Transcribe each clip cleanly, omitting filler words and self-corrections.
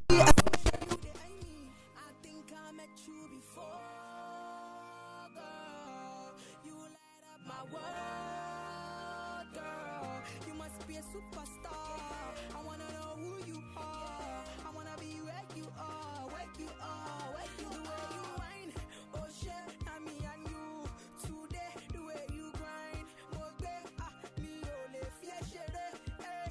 I think I met you before, girl. You light up my world, girl. You must be a superstar. I wanna know who you are. I wanna be where you are, where you are, where you the way you whine. Oh shit, I'm me and you. Today, the way you grind. Me ole fieshere. Hey,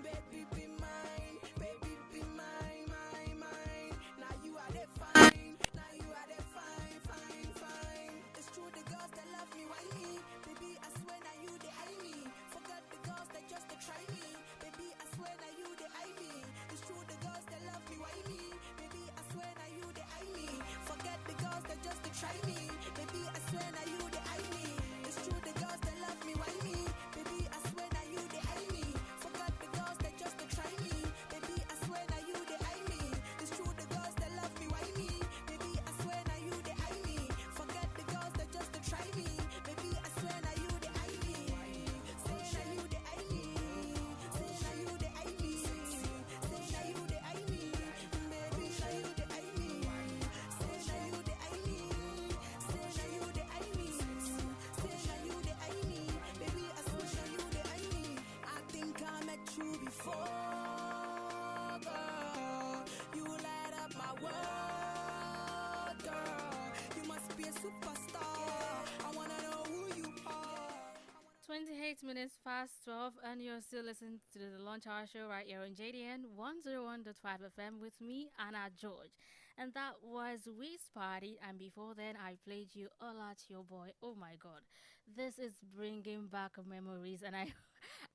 baby be mine, baby be mine, mine. Now you are the fine, now you are the fine, fine, fine. It's true the girls that love me, why me? Baby, I swear now you they eye me. Forget the girls that just to try me. Baby, I swear now you they eye me. It's true the girls that love me, why me? Baby, I swear now you they eye me. Forget the girls that just to try me. Baby, I swear now you they eye me. It's true the girls that love me, why me? Baby, I swear now you they eye me. Forget the girls that just to try me. Baby, I swear now you they eye me. It's true the girls that love me, why me? Baby, I swear now you they eye me. Forget the girls that just to try me. Baby, I swear now you they eye me. Say now you they eye me. Say now you they eye me. Say now you they eye me. Baby, now you they eye me. Say now you they eye me. Say now you they eye me. Say now you they eye me. Baby, I swear now you they eye me. I think I met you before, girl. You light up my world, girl. You must be a superstar. I wanna know who you are. 28 minutes past 12, and you're still listening to the Lunch Hour Show right here on JDN 101.5 FM with me, Anna George. And that was Wiz Party, and before then, I played you All Out Your Boy. Oh my god, this is bringing back memories, and I.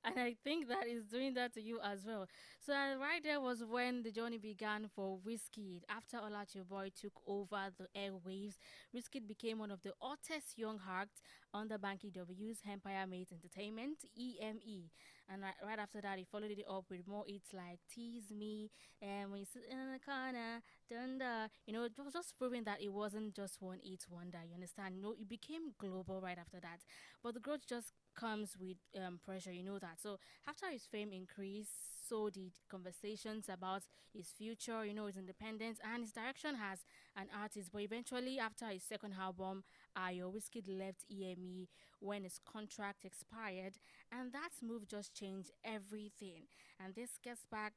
And I think that is doing that to you as well. So right there was when the journey began for Wizkid. After All Out Your Boy took over the airwaves, Wizkid became one of the hottest young hearts under Banky W's Empire Mate Entertainment, EME. And right after that, he followed it up with more hits like Tease Me, and When You Sit in the Corner, Thunder. It was just proving that it wasn't just one hit wonder, you understand? It became global right after that. But the growth just comes with pressure, you know that. So after his fame increased, so did conversations about his future, his independence and his direction as an artist. But eventually, after his second album, Ayo, Wizkid left EME when his contract expired, and that move just changed everything. And this gets back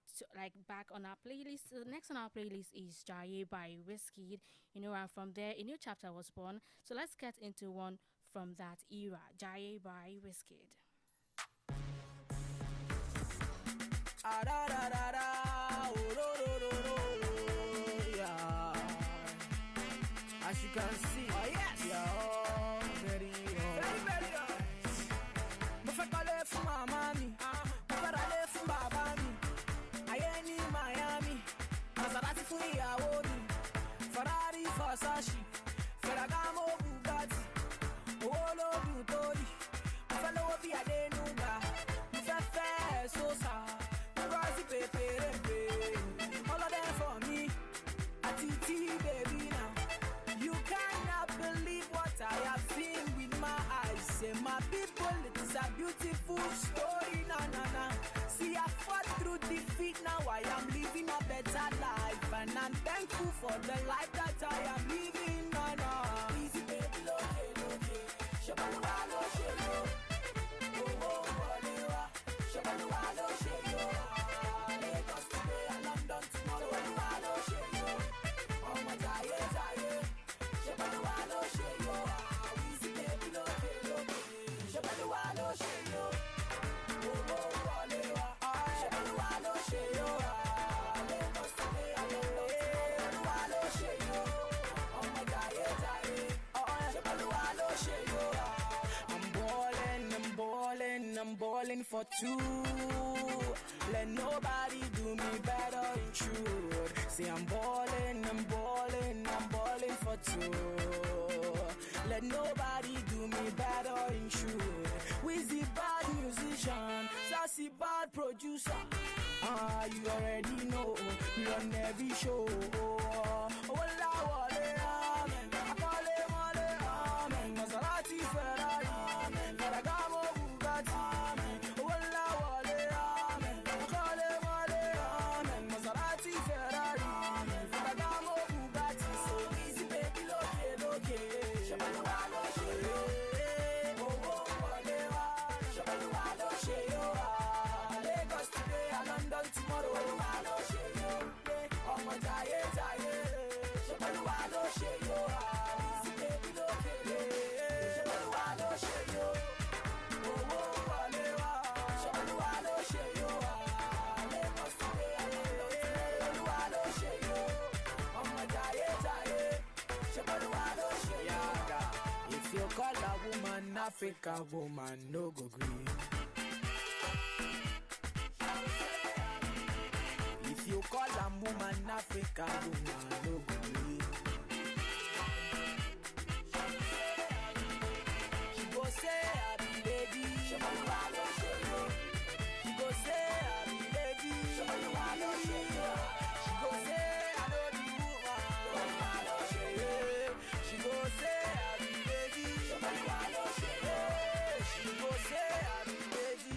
on our playlist. The next on our playlist is Jaye by Wizkid, and from there a new chapter was born. So let's get into one from that era, Jaye by Wizkid. Ah, da, da, da, da. Oh, ro, ro, ro, ro. Yeah. As you can see, oh yes, yeah, very, very nice. Mo fẹ́ kọ́lé fún màmá mi, mo fẹ́ ralé fún bàbá mi. Ayé ní Miami, Maserati fún ìyàwó mi. Ferrari, Versace, Ferragamo, Bugatti. Owó lódùn tó yìí, mo fẹ́ lówó bí Adénúgà. Mo fẹ́ fẹ́ sósà, mo rọ́ọ̀sì pépérépé. All of them for me, àti tí baby now. You cannot believe what I have seen with my eyes. Say my people, it is a beautiful story, na na na. See I fought through defeat, now I am living a better life. And I'm thankful for the life that I am living, na na. Easy baby, loke. Shabaluwa lo shelo. Oh, Boliwa. Shabaluwa lo shelo. Lagos today and London tomorrow. Shabaluwa lo shelo. Oh, my Jaye. Shabaluwa lo shelo. Easy baby, loke. Shabaluwa lo shelo. Oh, Boliwa. Shabaluwa lo shelo. Lagos today and London tomorrow. Shabaluwa lo shelo. Oh, my Jaye. Shabaluwa lo shelo. I'm balling for two. Let nobody do me better in truth. See, I'm balling for two. Let nobody do me better in truth. Wizzy bad musician, sassy bad producer. You already know, we run every show. Walla wale, amen. Akale male, amen. Maserati, Ferrari, Ferragamo, Bugatti, amen. Walla wale, amen. Akale male, amen. Maserati, Ferrari, If you call a woman Africa woman, no go green. If you call a woman Africa woman, no go green. She go say I be lady. She go say I be lady. She go say I know the woman. She go say I be lady. She go say I be lady.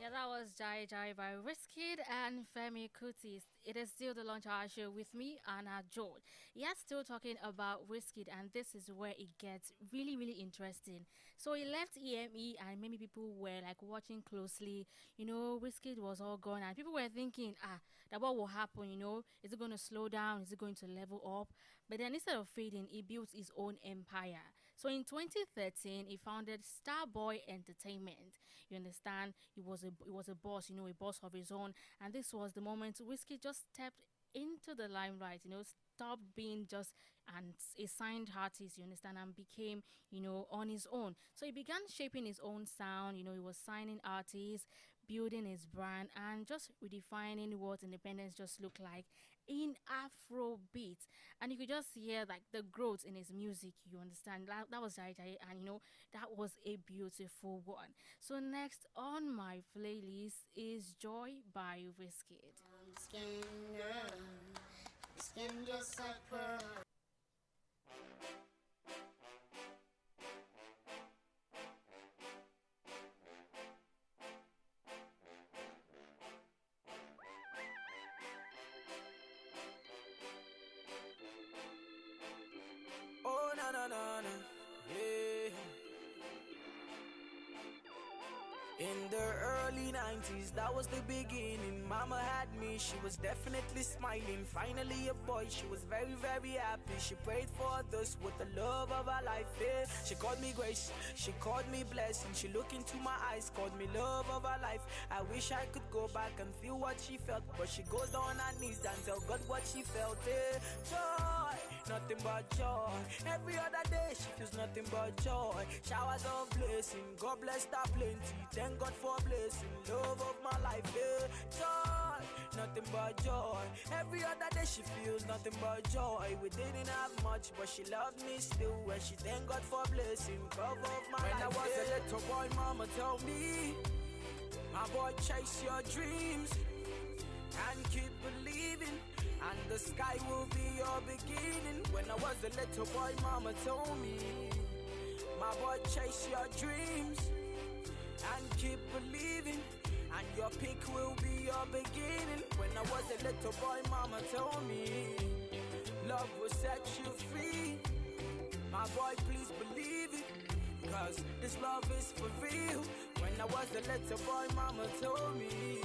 Yeah, that was Jai Jai by Wizkid and Femi Kuti. It is still the Lunch Hour Show with me, Anna George. Yes, still talking about Wizkid, and this is where it gets really, really interesting. So he left EME, and many people were like watching closely. You know, Wizkid was all gone, and people were thinking, that what will happen? You know, is it going to slow down? Is it going to level up? But then instead of fading, he built his own empire. So in 2013, he founded Starboy Entertainment. You understand? He was a boss, you know, a boss of his own. And this was the moment Wizkid just stepped into the limelight, you know, stopped being just a signed artist, you understand, and became, you know, on his own. So he began shaping his own sound, you know, he was signing artists, building his brand, and just redefining what independence just looked like in Afrobeat. And you could just hear like the growth in his music, you understand. That was Jai Jai, and you know, that was a beautiful one. So next on my playlist is Joy by Wizkid. Skin girl, skin just like pearl. Oh na na na na, yeah. In the early 90s, that was the beginning. Mama had me, she was definitely smiling. Finally a boy, she was very, very happy. She prayed for others with the love of her life, yeah. She called me grace, she called me blessing. She looked into my eyes, called me love of her life. I wish I could go back and feel what she felt, but she goes down her knees and tell God what she felt, yeah. Joy, nothing but joy. Every other day she feels nothing but joy. Showers of blessing, God bless her plenty. Thank God for blessing, love of my life, yeah. Joy, nothing but joy. Every other day she feels nothing but joy. We didn't have much, but she loved me still. And she thank God for blessing, love of my life. When I was a little boy, mama told me, my boy, chase your dreams and keep believing, and the sky will be your beginning. When I was a little boy, mama told me, my boy, chase your dreams and keep believing, and your peak will be your beginning. When I was a little boy, mama told me, love will set you free. My boy, please believe it, cause this love is for real. When I was a little boy, mama told me,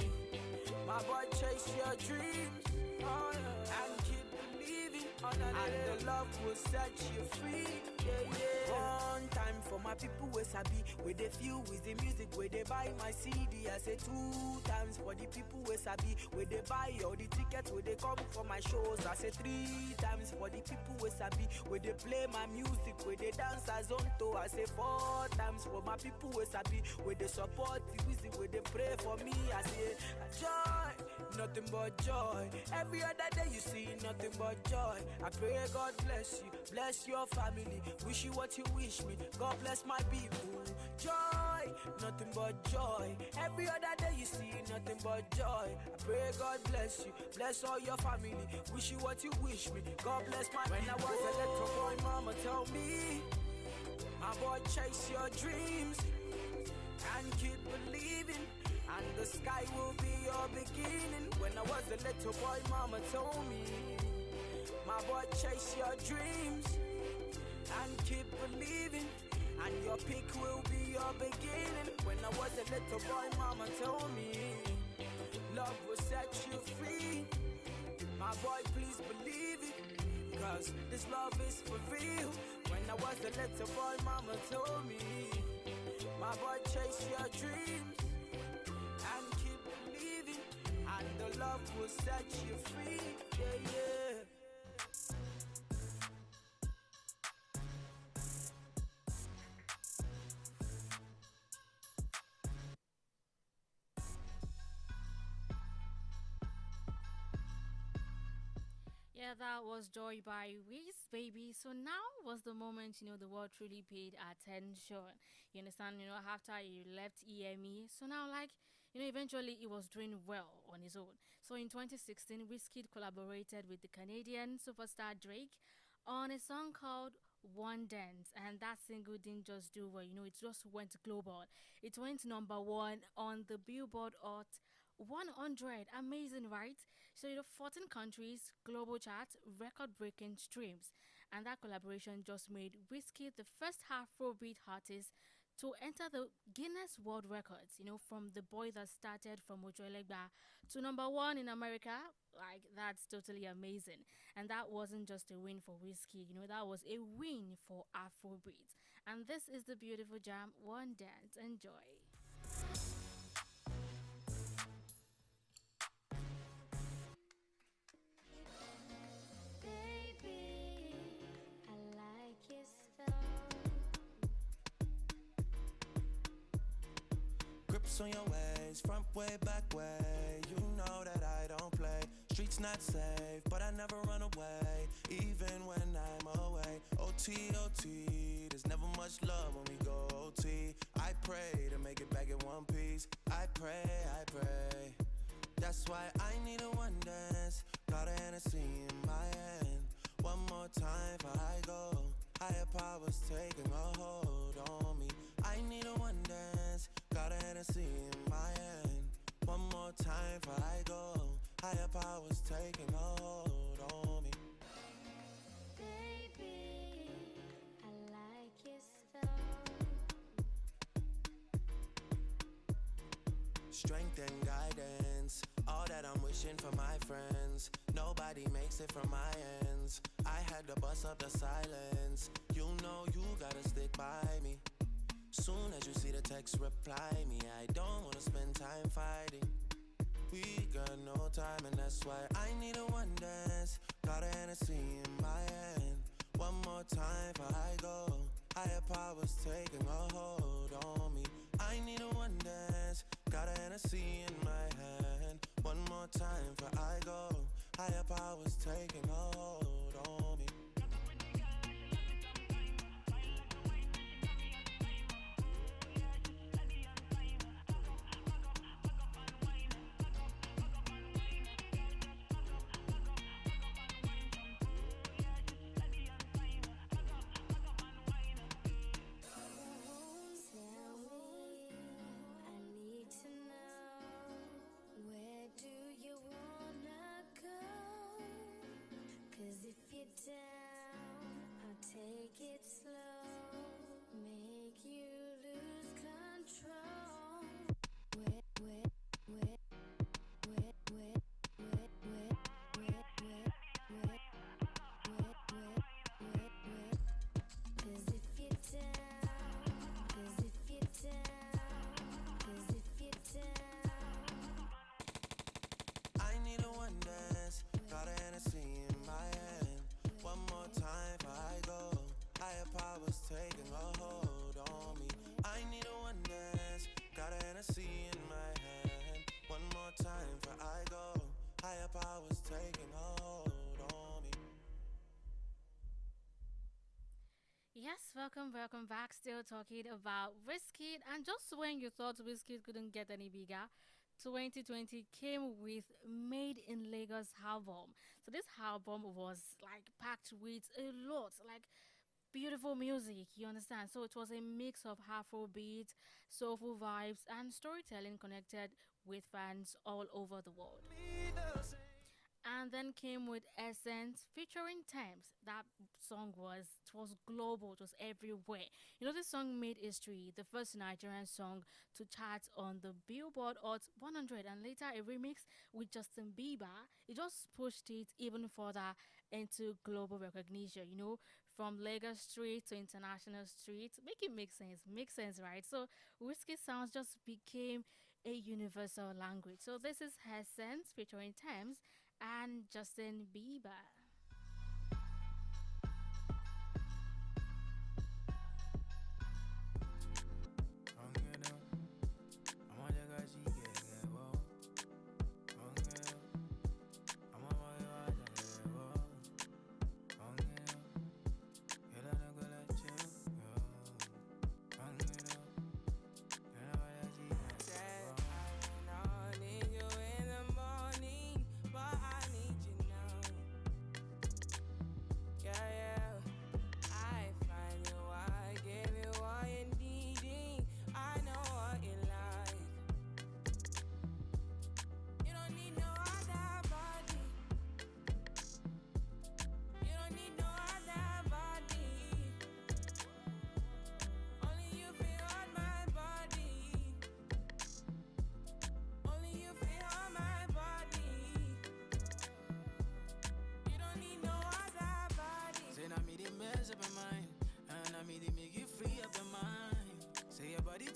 my boy, chase your dreams, and keep believing, and the love will set you free. Yeah, yeah. One time for my people where sabi, where they feel with the music, where they buy my CD. I say 2 times for the people where sabi, where they buy all the tickets, where they come for my shows. I say 3 times for the people where sabi, where they play my music, where they dance as on to. I say 4 times for my people where sabi, where they support the music, where they pray for me. I say joy, nothing but joy. Every other day you see nothing but joy. I pray God bless you, bless your family. Wish you what you wish me. God bless my people. Joy, nothing but joy. Every other day you see nothing but joy. I pray God bless you, bless all your family. Wish you what you wish me. God bless my people. When I was a little boy, mama told me, my boy, chase your dreams and keep believing, and the sky will be your beginning. When I was a little boy, mama told me, my boy, chase your dreams and keep believing, and your peak will be your beginning. When I was a little boy, mama told me, love will set you free. My boy, please believe it, cause this love is for real. When I was a little boy, mama told me, my boy, chase your dreams and keep believing, and the love will set you free. Yeah, yeah. Yeah, that was Joy by Reese Baby. So now was the moment, the world truly paid attention. You understand, after you left EME. So now, like, eventually it was doing well on his own. So in 2016, Wizkid collaborated with the Canadian superstar Drake on a song called One Dance. And that single didn't just do well, it just went global. It went number one on the Billboard Hot 100. Amazing, right? So, 14 countries, global chart, record breaking streams. And that collaboration just made Wizkid the first Afrobeat artist to enter the Guinness World Records, from the boy that started from Ojoelegba to number one in America. Like, that's totally amazing. And that wasn't just a win for Wizkid, that was a win for Afrobeat. And this is the beautiful jam, One Dance. Enjoy. Grips on your ways, front way, back way. You know that I don't play. Streets not safe, but I never run away, even when I'm away. OT, OT, there's never much love when we go OT. I pray to make it back in one piece. I pray, I pray. That's why I need a one dance. Got a Hennessy in my hand. One more time before I go. Higher powers taking a hold on me. I need a one dance. Got a Hennessy in my hand. One more time before I go. Higher powers taking a hold on me. Baby, I like your style. Strength and guidance, all that I'm wishing for my friends. Nobody makes it from my ends. I had to bust up the silence. You know you gotta stick by me. Soon as you see the text, reply me. I don't wanna spend time fighting. We got no time, and that's why I need a one dance. Got a Hennessy in my hand. One more time before I go. Higher powers taking a hold on me. I need a one dance. Got a Hennessy in my hand. One more time before I go. Higher powers taking a hold on me. Down, I'll take it slow, make you lose control. Wet, wet, wet, wet, wet, wet, wet, wet, wet, wet, wet, wet, wet, wet. 'Cause if you're down, 'cause if you're down, 'cause if you're down. I need a one dance. Got a Hennessy in my hand. One more time before I go. Higher powers taking a hold on me. I need a one dance. Got a Hennessy in my hand. One more time before I go. Higher powers taking a hold on me. Yes, welcome back. Still talking about Wizkid. And just when you thought Wizkid couldn't get any bigger, 2020 came with Made in Lagos album. So this album was like packed with a lot, like beautiful music, you understand? So it was a mix of Afrobeat, soulful vibes, and storytelling connected with fans all over the world. And then came with Essence featuring Thames. That song was global, it was everywhere. You know, this song made history, the first Nigerian song to chart on the Billboard Hot 100, and later a remix with Justin Bieber. It just pushed it even further into global recognition. You know, from Lagos Street to international street, make it make sense, right? So whiskey sounds just became a universal language. So this is Essence featuring Thames and Justin Bieber.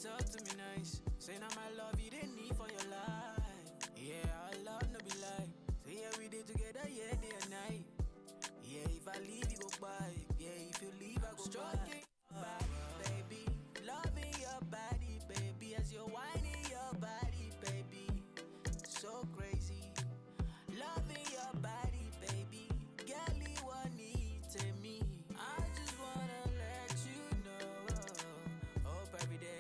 Talk to me nice. Say now my love you didn't need for your life. Yeah, our love no be lie. Say yeah we did together, yeah, day and night. Yeah, if I leave you go by. Yeah, if you leave I go stroking your body, baby. Loving your body, baby. As you're whining your body, baby. So crazy. Loving your body, baby. Girl, you want need to me. I just wanna let you know. Hope every day.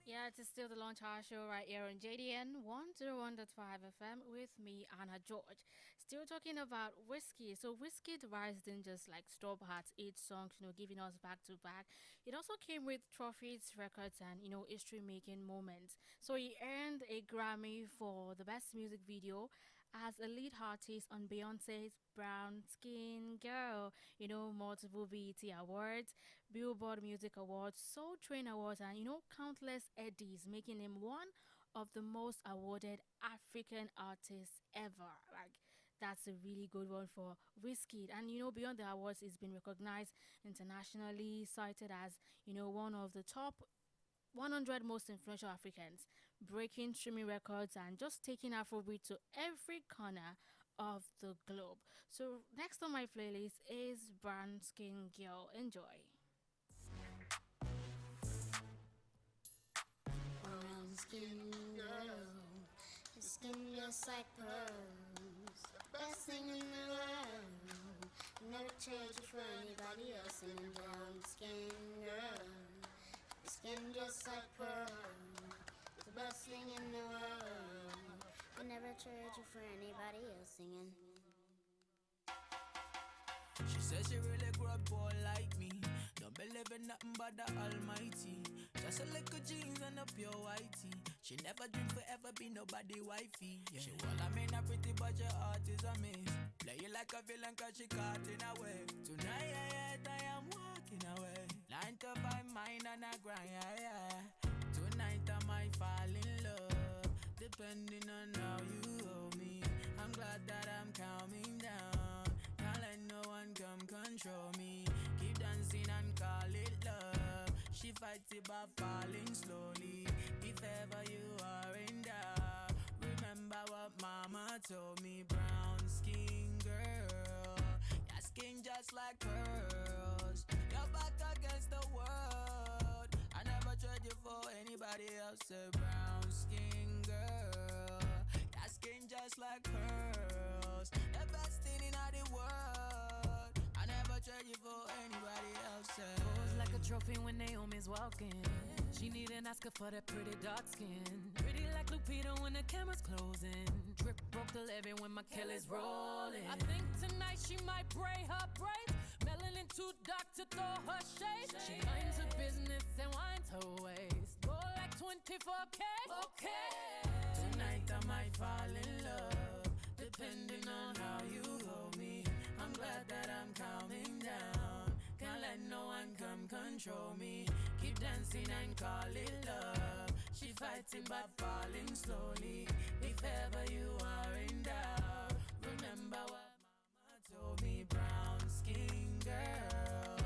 Yeah, it is still the Launch Hour show right here on JDN 101.5 FM with me, Anna George. Still talking about whiskey. So whiskey Rise didn't just like stop at 8 songs, giving us back to back. It also came with trophies, records, and history-making moments. So he earned a Grammy for the best music video as a lead artist on Beyonce's Brown Skin Girl, multiple BET Awards, Billboard Music Awards, Soul Train Awards, and, countless Eddies, making him one of the most awarded African artists ever. Like, that's a really good one for Wizkid. And, beyond the awards, he's been recognized internationally, cited as, one of the top 100 most influential Africans, breaking streaming records and just taking Afrobeat to every corner of the globe. So next on my playlist is Brown Skin Girl. Enjoy. Brown skin girl, your skin just like pearls, best thing in the world. Never trade you for anybody else. And brown skin girl, skin just like pearl, the best thing in the world. I never trade you for anybody else singing. She says she really grew up poor like me. Don't believe in nothing but the Almighty. Just a little jeans and a pure whitey. She never dreamed forever be nobody wifey. Yeah. She well, I mean, a pretty but your heart is a miss. Play you like a villain cause she caught in a way. Tonight I am walking away. 9 to 5 mine and I grind, Tonight I might fall in love, depending on how you hold me. I'm glad that I'm calming down. Can't let no one come control me. Keep dancing and calling. fight it by falling slowly. If ever you are in doubt, remember what mama told me. Brown skin girl, your skin just like pearls. Your back against the world. I never trade you for anybody else. A brown skin girl, your skin just like pearls. The best thing in all the world. I never trade you for anybody else. Pose like a trophy when Naomi's walking. She need an Oscar for that pretty dark skin. Pretty like Lupita when the camera's closing. Drip broke the levee when my Kelly's rolling. I think tonight she might braid her braids. Melanin too dark to throw her shade. She minds her business and winds her waist. Go like 24K. Okay. Tonight I might fall in love, depending on how you hold me. I'm glad that I'm calming down. Can't let no one come control me. Keep dancing and call it love. She fighting but falling slowly. If ever you are in doubt, remember what mama told me. Brown skin girl,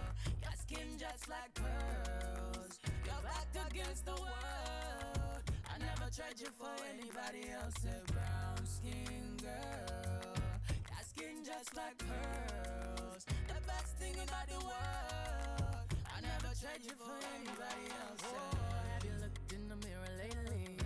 your skin just like pearls. Your back against the world. I never tried you for anybody else. A brown skin girl, your skin just like pearls. The best thing in all the world. I never tried you for anybody else. Oh, have you looked in the mirror lately?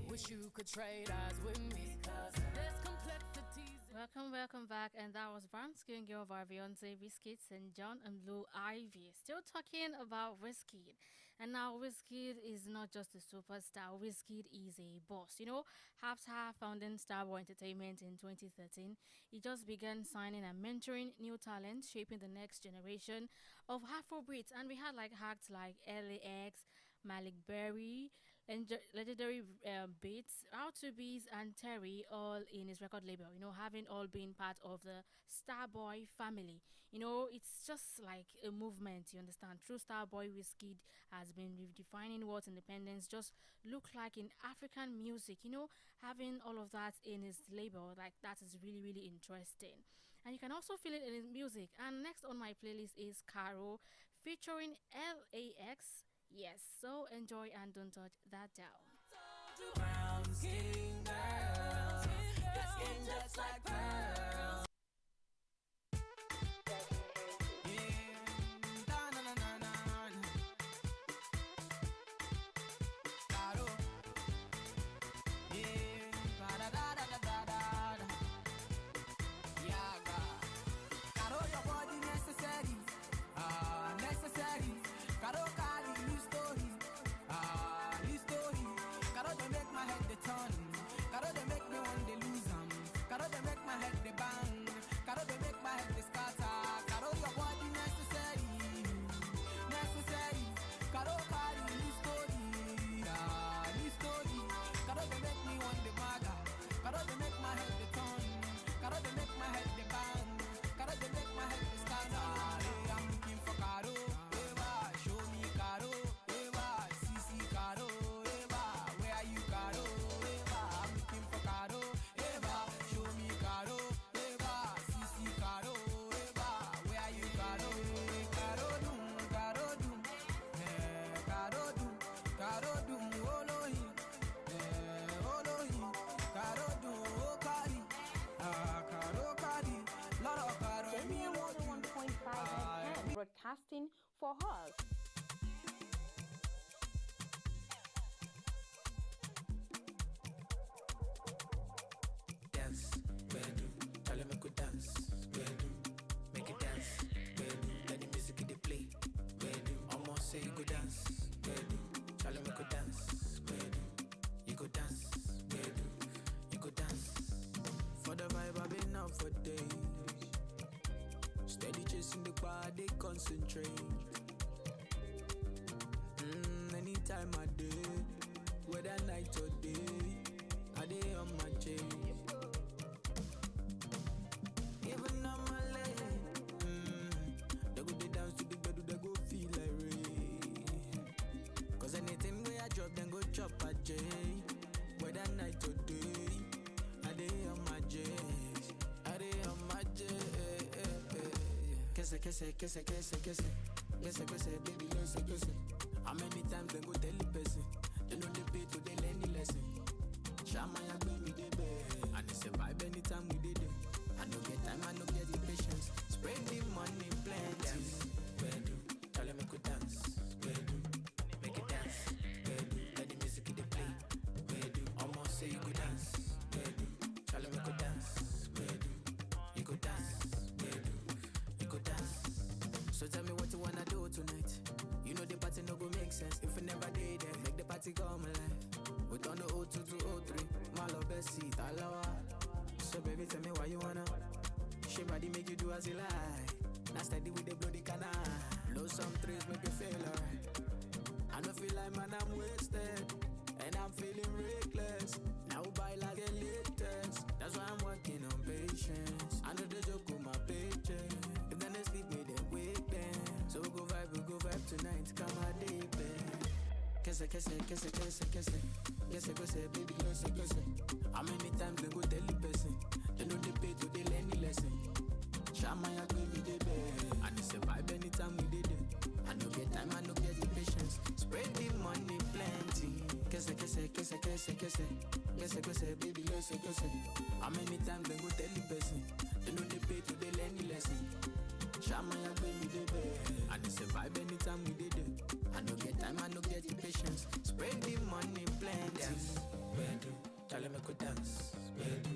Wish you could trade eyes with me. Cause there's complexities. Welcome back, and that was Brown Skin Girl by Beyonce, Wizkid, and John and Blue Ivy. Still talking about Wizkid, and now Wizkid is not just a superstar. Wizkid is a boss. You know, after founding Starboy Entertainment in 2013, he just began signing and mentoring new talent, shaping the next generation of Afrobeats. And we had like acts like LAX, Malik Berry, and legendary Beats, R2Bs, and Terry, all in his record label, you know, having all been part of the Starboy family. You know, it's just like a movement, you understand. Through Starboy, Wizkid has been redefining what independence just look like in African music, you know, having all of that in his label, like that is really, really interesting. And you can also feel it in his music. And next on my playlist is Caro featuring LAX. Yes, so enjoy and don't touch that dial. Brown skin girl, your skin just like pearls. Broadcasting for us. Dance, bedu, tell me go dance, bedu, make it dance, bedu, let the music in the play, bedu, almost say you go dance, bedu, tell me go dance, bedu, you go dance, bedu, you go dance. For the vibe I've been out for days. Steady chasing the bar, they concentrate. Anytime I day, whether night or day, I day on my chase. Even on my leg, they go they dance to the bed, they go feel like rain. Cause anything where I drop, then go chop a J. Whether night or day, I day on my chase. I day on my chase. Kese, baby, no se kese. I'm many times they go tell the person? They know they pay to they learn the lesson. Shama ya gbe me dey bed, and it's a vibe anytime we did it. I no get time, I no get the patience. Spread the money, plenty. Bedu, tell them make we dance. Bedu, make it dance. Bedu, let the music they play. Bedu, almost say you go dance. Bedu, tell them make we dance. Bedu, you go dance. Bedu, you go dance. So tell me what you wanna do tonight. You know the party no go make sense if we never did it. Make the party come alive. We turn the 02 to 03. My love best seat, alawa. So baby, tell me why you wanna. She body make you do as you like. Now steady with the bloody canal. Blow some trees, make you feel alright. I don't feel like man, I'm wasted. And I'm feeling reckless. Now buy like a latest. That's why I'm working on patience. I know the joke with my paycheck. If then they sleep me, then wake them. So we go vibe tonight. Come on, deep. Kese, baby, kese. How many times they go tell the person? They know they pay to they learn the lesson. Shama ya gbe me dey bed, and it's a vibe anytime we did it. I no get time, I no get the patience. Spread the money plenty. Kese, baby, kese. How many times they go tell the person? They know they pay to they learn the lesson. Shama ya gbe me dey bed, and it's a vibe anytime we did it. I no get time, I no get the patience. Spread the money plenty. Dance, bedu, tell them make we dance. Bedu,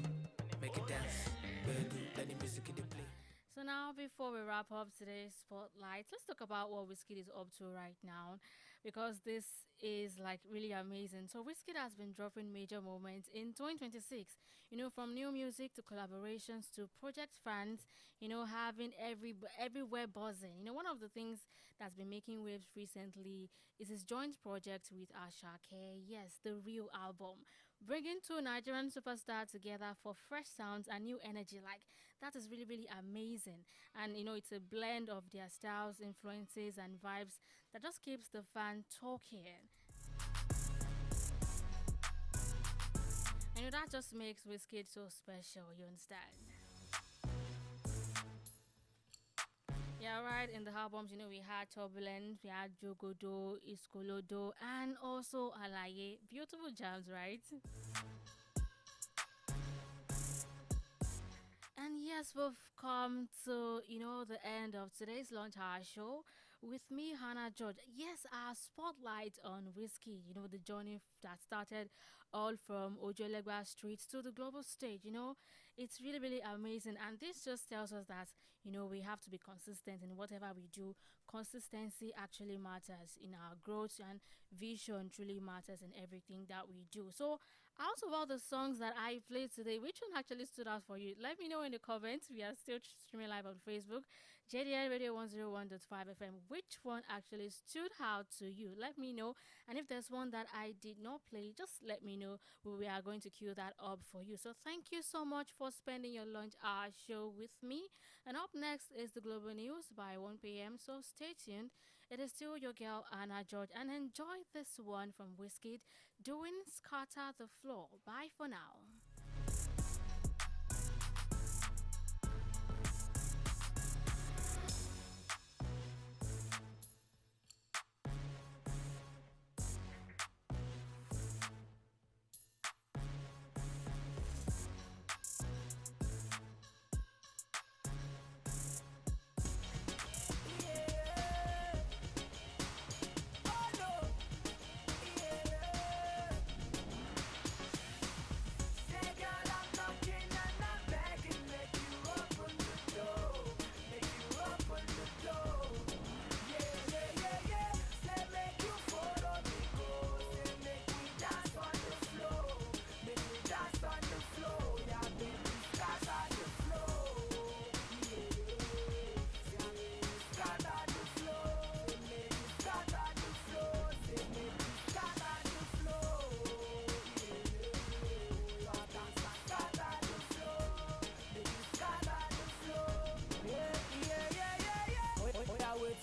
make it dance. Bedu, let the music they play. So now, before we wrap up today's spotlight, let's talk about what Wizkid is up to right now, because this is like really amazing. So Wizkid has been dropping major moments in 2026, from new music to collaborations to project fans, having everywhere buzzing. One of the things that's been making waves recently is his joint project with Asake. Yes, the real album, bringing two Nigerian superstars together for fresh sounds and new energy. Like, that is really, really amazing. And, it's a blend of their styles, influences, and vibes that just keeps the fan talking. And that just makes Wizkid so special, you understand? Yeah, right. In the albums, we had Turbulence, we had Jogodo, Iskolodo, and also Alaye. Beautiful jams, right? And yes, we've come to, the end of today's Lunch Hour show with me, Hannah George. Yes, our spotlight on Wizkid, the journey that started all from Ojuelegba Street to the global stage, it's really, really amazing. And this just tells us that, we have to be consistent in whatever we do. Consistency actually matters in our growth, and vision truly matters in everything that we do. So out of all the songs that I played today, which one actually stood out for you? Let me know in the comments. We are still streaming live on Facebook, JDN Radio 101.5 FM. Which one actually stood out to you? Let me know. And if there's one that I did not play, just let me know. We are going to queue that up for you. So thank you so much for spending your lunch hour show with me. And up next is the Global News by 1 p.m. So stay tuned. It is still your girl, Anna George. And enjoy this one from Wizkid, doing Scatter the Floor. Bye for now.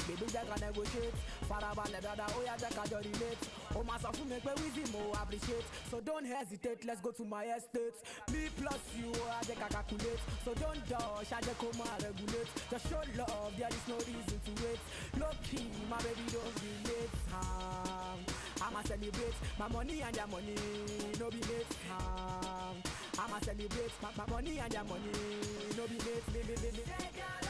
Baby, I can negotiate. Farabale brother, oh yeah, I can relate. Oh my son, make me with him, oh appreciate. So don't hesitate, let's go to my estate. Me plus you, I can calculate. So don't dodge, I just come and regulate. Just show love, there is no reason to wait. Low key, my baby, don't relate. celebrate my money and your money, no be mates. I'ma celebrate my money and your money, no be mates.